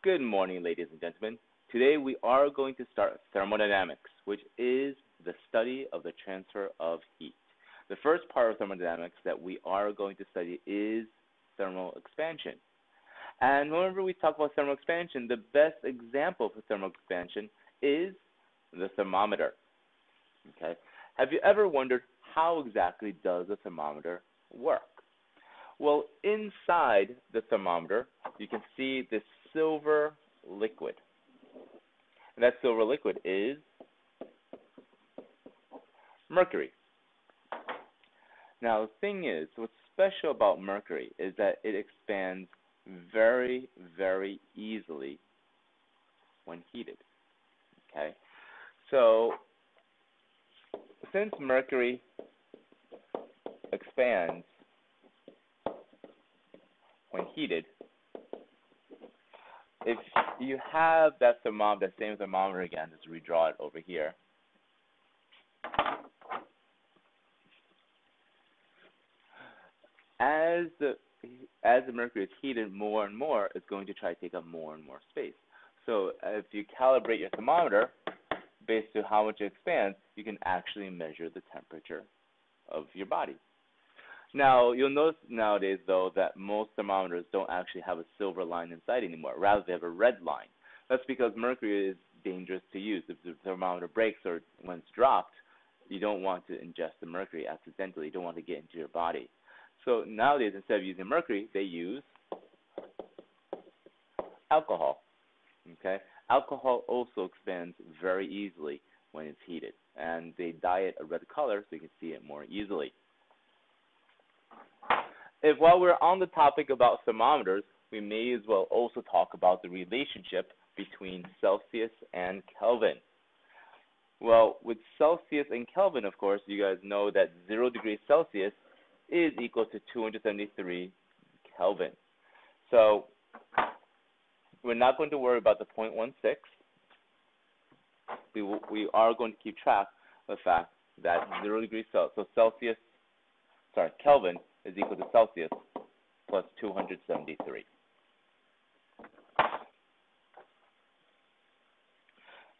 Good morning, ladies and gentlemen. Today we are going to start thermodynamics, which is the study of the transfer of heat. The first part of thermodynamics that we are going to study is thermal expansion. And whenever we talk about thermal expansion, the best example for thermal expansion is the thermometer. Okay? Have you ever wondered how exactly does a thermometer work? Well, inside the thermometer, you can see this silver liquid. And that silver liquid is mercury. Now, the thing is, what's special about mercury is that it expands very, very easily when heated. Okay? So, since mercury expands when heated, if you have that thermometer, that same thermometer again, let's redraw it over here. As the mercury is heated more and more, it's going to try to take up more and more space. So if you calibrate your thermometer based on how much it expands, you can actually measure the temperature of your body. Now, you'll notice nowadays, though, that most thermometers don't actually have a silver line inside anymore. Rather, they have a red line. That's because mercury is dangerous to use. If the thermometer breaks or when it's dropped, you don't want to ingest the mercury accidentally. You don't want to get into your body. So nowadays, instead of using mercury, they use alcohol. Okay? Alcohol also expands very easily when it's heated. And they dye it a red color so you can see it more easily. While we're on the topic about thermometers, we may as well also talk about the relationship between Celsius and Kelvin. Well, with Celsius and Kelvin, of course, you guys know that 0 degrees Celsius is equal to 273 Kelvin. So we're not going to worry about the 0.16. We are going to keep track of the fact that 0 degrees Celsius, so Kelvin is equal to Celsius plus 273.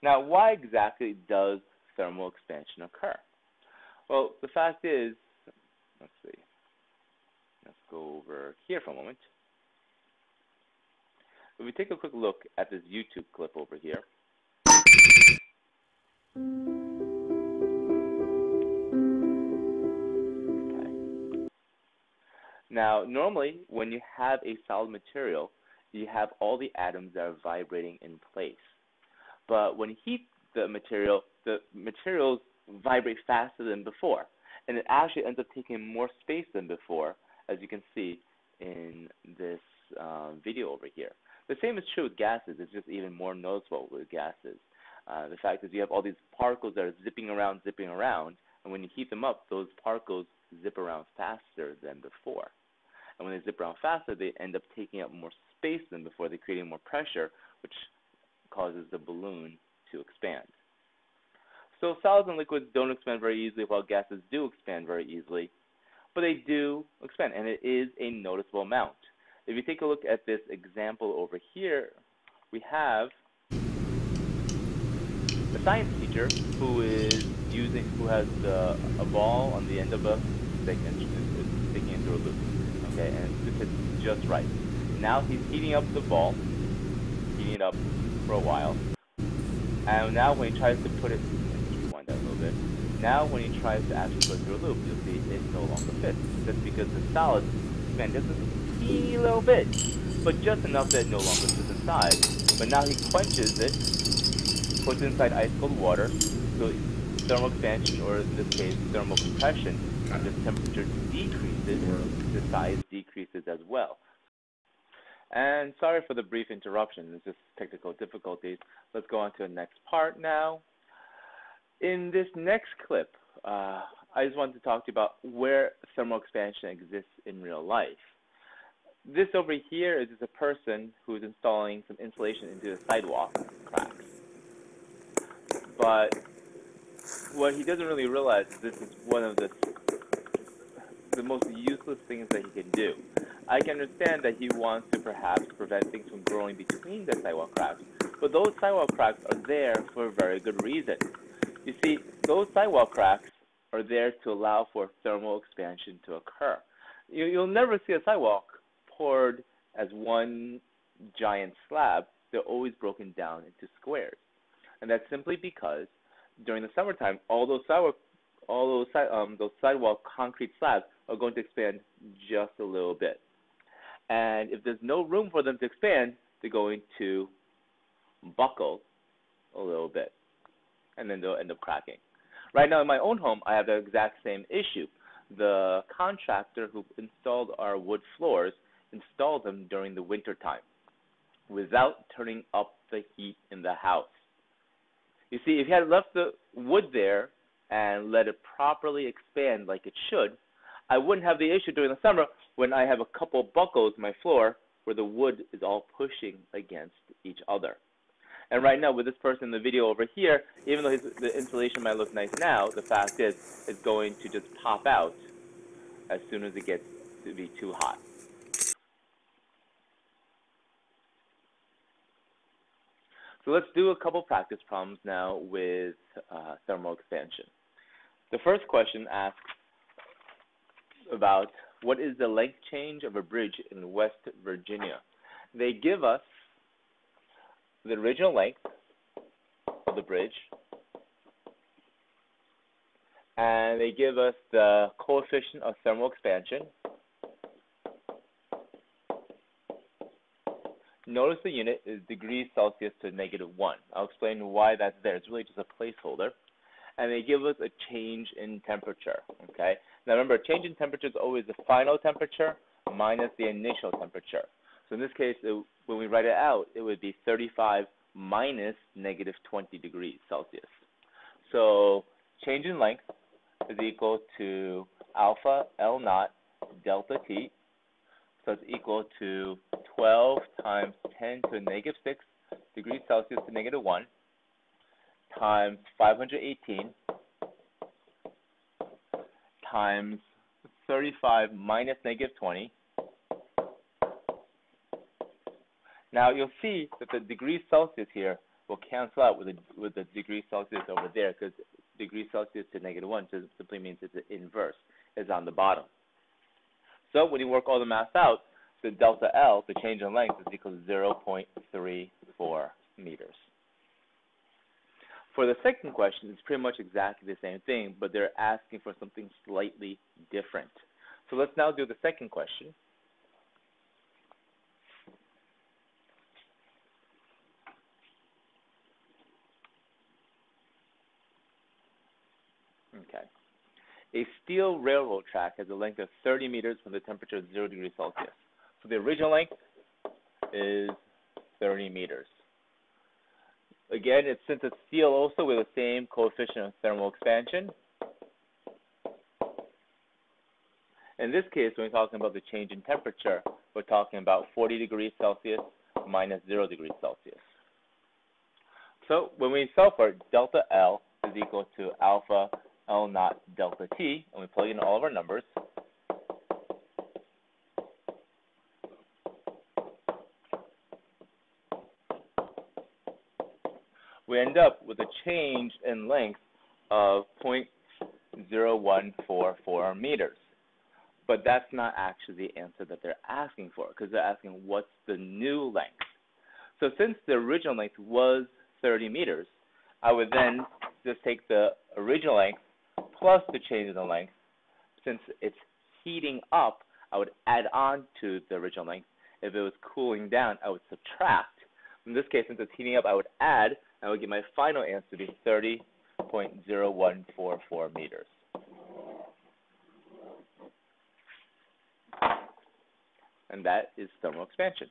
Now, why exactly does thermal expansion occur? Well, the fact is, let's go over here for a moment. If we take a quick look at this YouTube clip over here, now, normally, when you have a solid material, you have all the atoms that are vibrating in place. But when you heat the materials vibrate faster than before. And it actually ends up taking more space than before, as you can see in this video over here. The same is true with gases. It's just even more noticeable with gases. The fact is you have all these particles that are zipping around, and when you heat them up, those particles zip around faster than before. And when they zip around faster, they end up taking up more space than before. They're creating more pressure, which causes the balloon to expand. So solids and liquids don't expand very easily, while gases do expand very easily. But they do expand, and it is a noticeable amount. If you take a look at this example over here, we have a science teacher who has a ball on the end of a stick and is sticking it through a loop. Okay, and this is just right. Now he's heating up the ball, heating it up for a while, and now when he tries to put it, rewind that a little bit. Now when he tries to actually put it through a loop, you'll see it no longer fits. That's because the solid expand just a teeny little bit, but just enough that it no longer fits inside. But now he quenches it, puts it inside ice cold water, so thermal expansion, or in this case thermal compression, the temperature decreases, the size decreases as well. And sorry for the brief interruption, it's just technical difficulties. Let's go on to the next part now. In this next clip, I just wanted to talk to you about where thermal expansion exists in real life. This over here is just a person who's installing some insulation into the sidewalk cracks. But what he doesn't really realize is this is one of the the most useless things that he can do. I can understand that he wants to perhaps prevent things from growing between the sidewall cracks, but those sidewall cracks are there for a very good reason. You see, those sidewall cracks are there to allow for thermal expansion to occur. You'll never see a sidewalk poured as one giant slab. They're always broken down into squares. And that's simply because during the summertime, all those sidewalk concrete slabs are going to expand just a little bit. And if there's no room for them to expand, they're going to buckle a little bit, and then they'll end up cracking. Right now in my own home, I have the exact same issue. The contractor who installed our wood floors installed them during the winter time without turning up the heat in the house. You see, if you had left the wood there and let it properly expand like it should, I wouldn't have the issue during the summer when I have a couple buckles in my floor where the wood is all pushing against each other. And right now with this person in the video over here, even though the insulation might look nice now, the fact is it's going to just pop out as soon as it gets to be too hot. So let's do a couple practice problems now with thermal expansion. The first question asks about what is the length change of a bridge in West Virginia. They give us the original length of the bridge, and they give us the coefficient of thermal expansion. Notice the unit is degrees Celsius to -1. I'll explain why that's there. It's really just a placeholder. And they give us a change in temperature, okay? Now remember, change in temperature is always the final temperature minus the initial temperature. So in this case, when we write it out, it would be 35 minus -20 degrees Celsius. So change in length is equal to alpha L naught delta T. So it's equal to 12 times 10 to the -6 degrees Celsius to -1 times 518 times 35 minus -20. Now you'll see that the degrees Celsius here will cancel out with the degrees Celsius over there, because degrees Celsius to -1 just simply means it's the inverse. It's on the bottom. So when you work all the math out, the delta L, the change in length, is equal to 0.34 meters. For the second question, it's pretty much exactly the same thing, but they're asking for something slightly different. So let's now do the second question. Okay. A steel railroad track has a length of 30 meters when the temperature is 0 degrees Celsius. So the original length is 30 meters. Again, since it's steel also with the same coefficient of thermal expansion. In this case, when we're talking about the change in temperature, we're talking about 40 degrees Celsius minus 0 degrees Celsius. So when we solve for it, delta L is equal to alpha L naught delta T, and we plug in all of our numbers. We end up with a change in length of 0.0144 meters. But that's not actually the answer that they're asking for, because they're asking what's the new length. So since the original length was 30 meters, I would then just take the original length plus the change in the length. Since it's heating up, I would add on to the original length. If it was cooling down, I would subtract. In this case, since it's heating up, I would add. I would get my final answer to be 30.0144 meters. And that is thermal expansion.